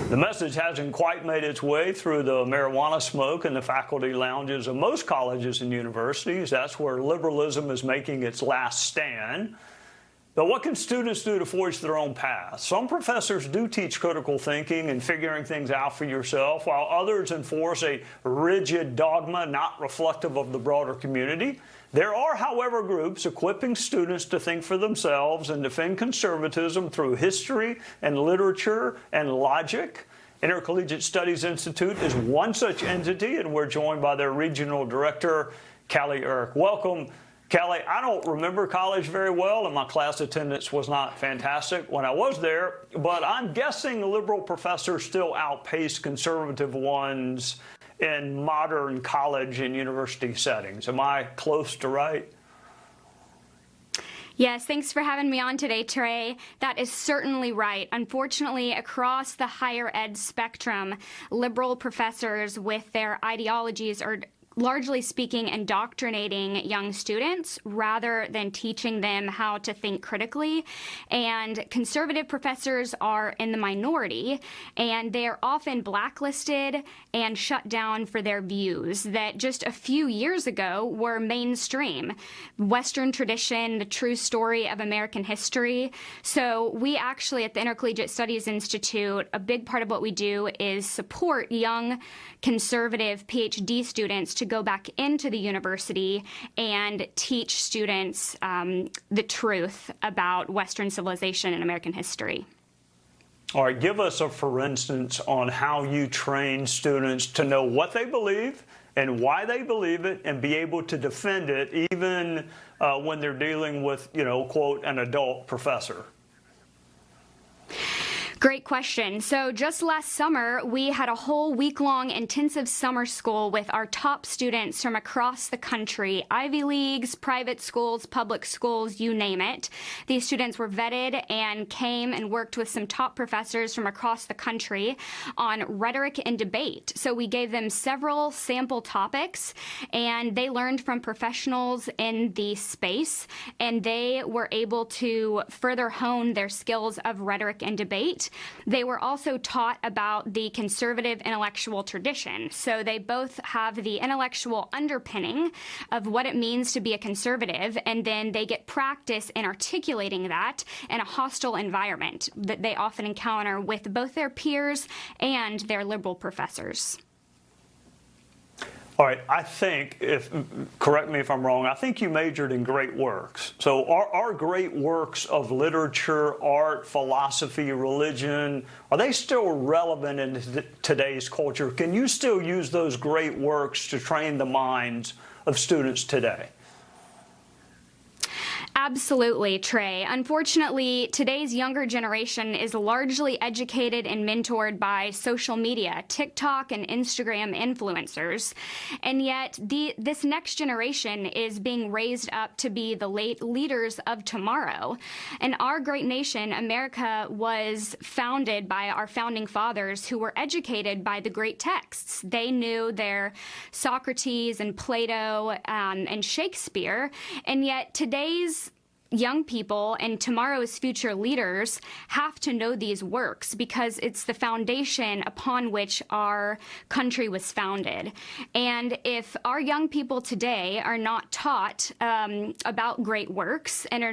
The message hasn't quite made its way through the marijuana smoke in the faculty lounges of most colleges and universities. That's where liberalism is making its last stand. But what can students do to forge their own path? Some professors do teach critical thinking and figuring things out for yourself, while others enforce a rigid dogma not reflective of the broader community. There are, however, groups equipping students to think for themselves and defend conservatism through history and literature and logic. Intercollegiate Studies Institute is one such entity, and we're joined by their regional director, Callie Erk. Welcome, Callie. I don't remember college very well, and my class attendance was not fantastic when I was there, but I'm guessing liberal professors still outpace conservative ones in modern college and university settings. Am I close to right? Yes, thanks for having me on today, Trey. That is certainly right. Unfortunately, across the higher ed spectrum, liberal professors with their ideologies are largely speaking, indoctrinating young students rather than teaching them how to think critically. And conservative professors are in the minority, and they are often blacklisted and shut down for their views that just a few years ago were mainstream. Western tradition, the true story of American history. So we actually at the Intercollegiate Studies Institute, a big part of what we do is support young conservative PhD students to go back into the university and teach students the truth about Western civilization and American history. All right, give us a for instance on how you train students to know what they believe and why they believe it and be able to defend it even when they're dealing with, quote, an adult professor. Great question. So just last summer, we had a whole week-long intensive summer school with our top students from across the country, Ivy Leagues, private schools, public schools, you name it. These students were vetted and came and worked with some top professors from across the country on rhetoric and debate. So we gave them several sample topics, and they learned from professionals in the space, and they were able to further hone their skills of rhetoric and debate. They were also taught about the conservative intellectual tradition. So they both have the intellectual underpinning of what it means to be a conservative, and then they get practice in articulating that in a hostile environment that they often encounter with both their peers and their liberal professors. All right, I think, correct me if I'm wrong, I think you majored in great works. So are great works of literature, art, philosophy, religion, are they still relevant in today's culture? Can you still use those great works to train the minds of students today? Absolutely, Trey. Unfortunately, today's younger generation is largely educated and mentored by social media, TikTok and Instagram influencers. And yet, this next generation is being raised up to be the late leaders of tomorrow. And our great nation, America, was founded by our founding fathers who were educated by the great texts. They knew their Socrates and Plato and Shakespeare. And yet, today's young people and tomorrow's future leaders have to know these works because it's the foundation upon which our country was founded. And if our young people today are not taught about great works and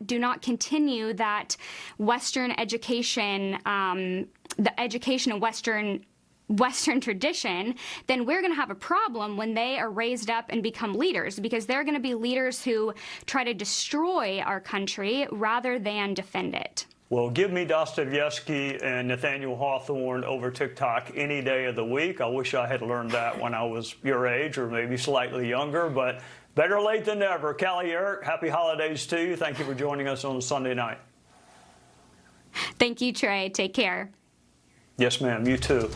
do not continue that Western education, the education of Western tradition, then we're going to have a problem when they are raised up and become leaders, because they're going to be leaders who try to destroy our country rather than defend it. Well, give me Dostoevsky and Nathaniel Hawthorne over TikTok any day of the week. I wish I had learned that when I was your age or maybe slightly younger, but better late than never. Callie Erk, happy holidays to you. Thank you for joining us on Sunday night. Thank you, Trey. Take care. Yes, ma'am. You too.